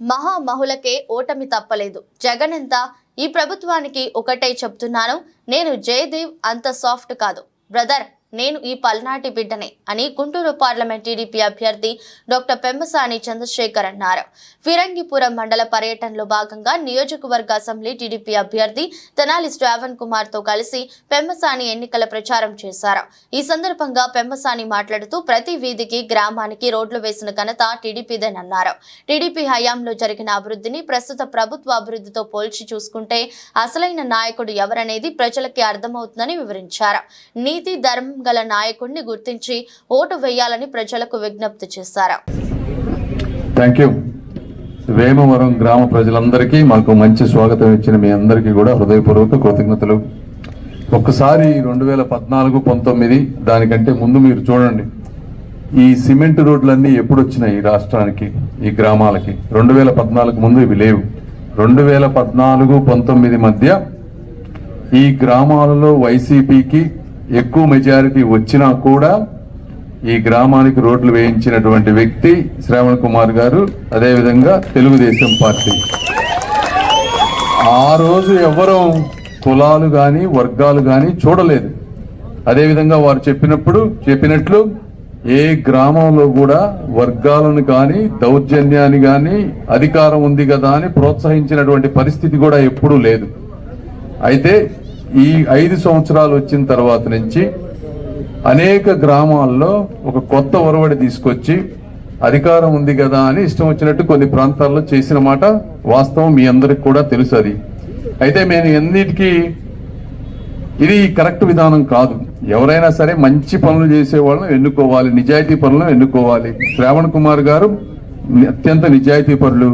మహామహులకే ఓటమి తప్పలేదు. జగన్ ఎంత ఈ ప్రభుత్వానికి ఒకటే చెప్తున్నాను, నేను జయదేవ్ అంత సాఫ్ట్ కాదు బ్రదర్, నేను ఈ పల్నాటి బిడ్డనే అని గుంటూరు పార్లమెంట్ టీడీపీ అభ్యర్థి డాక్టర్ పెమ్మసాని చంద్రశేఖర్ అన్నారు. ఫిరంగిపురం మండల పర్యటనలో భాగంగా నియోజకవర్గ అసెంబ్లీ టీడీపీ అభ్యర్థి తెనాలి శ్రావణ్ కుమార్ తో కలిసి పెమ్మసాని ఎన్నికల ప్రచారం చేశారు. ఈ సందర్భంగా పెమ్మసాని మాట్లాడుతూ ప్రతి వీధికి గ్రామానికి రోడ్లు వేసిన ఘనత టీడీపీదేనన్నారు. టీడీపీ హయాంలో జరిగిన అభివృద్ధిని ప్రస్తుత ప్రభుత్వ అభివృద్ధితో పోల్చి చూసుకుంటే అసలైన నాయకుడు ఎవరనేది ప్రజలకి అర్థమవుతుందని వివరించారు. నీతి ధర్మం గల నాయకుడిని గుర్తించి ఓటు వేయాలని ప్రజలకు విజ్ఞప్తి చేశారు. థాంక్యూ. వేమవరం గ్రామ ప్రజలందరికీ మాకు మంచి స్వాగతం ఇచ్చిన మీ అందరికీ కూడా హృదయపూర్వక కృతజ్ఞతలు. ఒక్కసారి 2014-19 దానికంటే ముందు మీరు చూడండి, ఈ సిమెంట్ రోడ్లన్నీ ఎప్పుడు వచ్చినాయి ఈ రాష్ట్రానికి, ఈ గ్రామాలకి? 2014 ముందు ఇవి లేవు. 2014-19 మధ్య ఈ గ్రామాలలో వైసీపీకి ఎక్కువ మెజారిటీ వచ్చినా కూడా ఈ గ్రామానికి రోడ్లు వేయించినటువంటి వ్యక్తి శ్రావణ్ కుమార్ గారు, అదేవిధంగా తెలుగుదేశం పార్టీ. ఆ రోజు ఎవరూ కులాలు గాని వర్గాలు గాని చూడలేదు. అదేవిధంగా వారు చెప్పినట్లు ఏ గ్రామంలో కూడా వర్గాలను కానీ దౌర్జన్యాన్ని కానీ అధికారం ఉంది కదా అని ప్రోత్సహించినటువంటి పరిస్థితి కూడా ఎప్పుడూ లేదు. అయితే ఈ 5 సంవత్సరాలు వచ్చిన తర్వాత నుంచి అనేక గ్రామాల్లో ఒక కొత్త ఒరవడి తీసుకొచ్చి అధికారం ఉంది కదా అని ఇష్టం వచ్చినట్టు కొన్ని ప్రాంతాల్లో చేసిన మాట వాస్తవం, మీ అందరికి కూడా తెలుసు. అది అయితే మేము ఎన్నిటికీ ఇది కరెక్ట్ విధానం కాదు. ఎవరైనా సరే మంచి పనులు చేసే వాళ్ళని ఎన్నుకోవాలి, నిజాయితీ పనులను ఎన్నుకోవాలి. శ్రావణ్ కుమార్ గారు అత్యంత నిజాయితీ పరులు.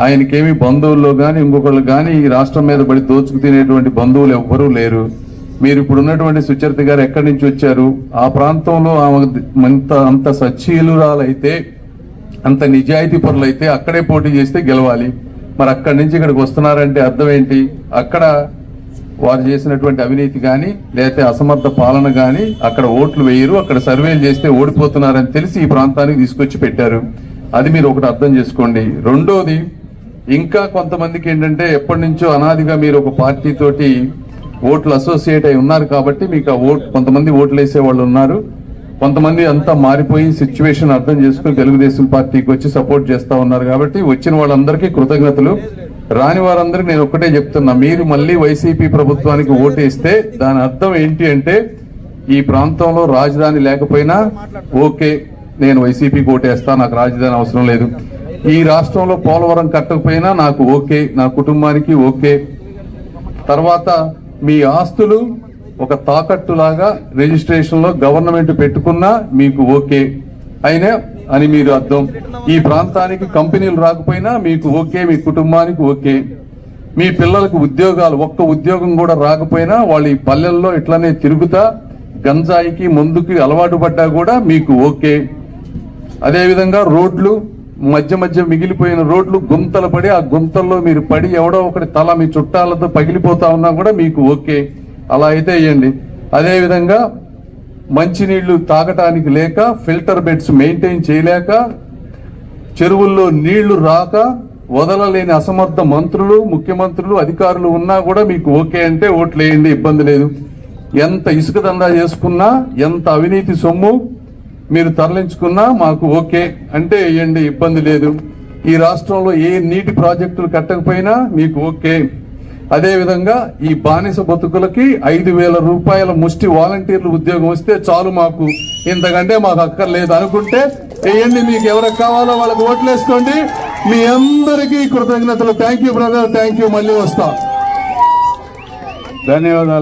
ఆయనకేమి బంధువుల్లో కానీ ఇంకొకళ్ళు కానీ ఈ రాష్ట్రం మీద పడి దోచుకు తినేటువంటి బంధువులు ఎవ్వరూ లేరు. మీరు ఇప్పుడు ఉన్నటువంటి సుచరిత గారు ఎక్కడి నుంచి వచ్చారు? ఆ ప్రాంతంలో అంత సచ్చీలురాలైతే, అంత నిజాయితీ పరులైతే అక్కడే పోటీ చేస్తే గెలవాలి. మరి అక్కడి నుంచి ఇక్కడికి వస్తున్నారంటే అర్థం ఏంటి? అక్కడ వారు చేసినటువంటి అవినీతి కానీ లేకపోతే అసమర్థ పాలన కానీ అక్కడ ఓట్లు వేయరు, అక్కడ సర్వేలు చేస్తే ఓడిపోతున్నారని తెలిసి ఈ ప్రాంతానికి తీసుకొచ్చి పెట్టారు. అది మీరు ఒకటి అర్థం చేసుకోండి. రెండోది, ఇంకా కొంతమందికి ఏంటంటే ఎప్పటి నుంచో అనాదిగా మీరు ఒక పార్టీ తోటి ఓట్లు అసోసియేట్ అయి ఉన్నారు కాబట్టి మీకు ఆ కొంతమంది ఓట్లు వేసే వాళ్ళు ఉన్నారు. కొంతమంది అంతా మారిపోయి సిచ్యువేషన్ అర్థం చేసుకుని తెలుగుదేశం పార్టీకి వచ్చి సపోర్ట్ చేస్తా ఉన్నారు. కాబట్టి వచ్చిన వాళ్ళందరికీ కృతజ్ఞతలు. రాని వారందరికీ నేను ఒక్కటే చెప్తున్నా, మీరు మళ్ళీ వైసీపీ ప్రభుత్వానికి ఓటేస్తే దాని అర్థం ఏంటి అంటే ఈ ప్రాంతంలో రాజధాని లేకపోయినా ఓకే, నేను వైసీపీకి ఓటేస్తా, నాకు రాజధాని అవసరం లేదు. ఈ రాష్ట్రంలో పోలవరం కట్టకపోయినా నాకు ఓకే, నా కుటుంబానికి ఓకే. తర్వాత మీ ఆస్తులు ఒక తాకట్టులాగా రిజిస్ట్రేషన్ లో గవర్నమెంట్ పెట్టుకున్నా మీకు ఓకే అయినా అని మీరు అర్థం. ఈ ప్రాంతానికి కంపెనీలు రాకపోయినా మీకు ఓకే, మీ కుటుంబానికి ఓకే. మీ పిల్లలకు ఉద్యోగాలు, ఒక్క ఉద్యోగం కూడా రాకపోయినా వాళ్ళు ఈ పల్లెల్లో ఇట్లానే తిరుగుతా గంజాయికి ముందుకి అలవాటు పడ్డా కూడా మీకు ఓకే. అదేవిధంగా రోడ్లు మధ్య మిగిలిపోయిన రోడ్లు గుంతలు పడి ఆ గుంతల్లో మీరు పడి ఎవడో ఒకటి తల మీ చుట్టాలతో పగిలిపోతా ఉన్నా కూడా మీకు ఓకే. అలా అయితే వేయండి. అదేవిధంగా మంచినీళ్లు తాగటానికి లేక, ఫిల్టర్ బెడ్స్ మెయింటైన్ చేయలేక, చెరువుల్లో నీళ్లు రాక వదలలేని అసమర్థ మంత్రులు, ముఖ్యమంత్రులు, అధికారులు ఉన్నా కూడా మీకు ఓకే అంటే ఓట్లు వేయండి, ఇబ్బంది లేదు. ఎంత ఇసుక దందా చేసుకున్నా, ఎంత అవినీతి సొమ్ము మీరు తరలించుకున్నా మాకు ఓకే అంటే వేయండి, ఇబ్బంది లేదు. ఈ రాష్ట్రంలో ఏ నీటి ప్రాజెక్టులు కట్టకపోయినా మీకు ఓకే. అదేవిధంగా ఈ బానిస బతుకులకి 5,000 రూపాయల ముష్టి వాలంటీర్లు ఉద్యోగం వస్తే చాలు, మాకు ఇంతకంటే మాకు అక్కర్లేదు అనుకుంటే వేయండి. మీకు ఎవరికి కావాలో వాళ్ళకి ఓట్లు వేసుకోండి. మీ అందరికీ కృతజ్ఞతలు. Thank you brother, thank you. మళ్ళీ వస్తా. ధన్యవాదాలు.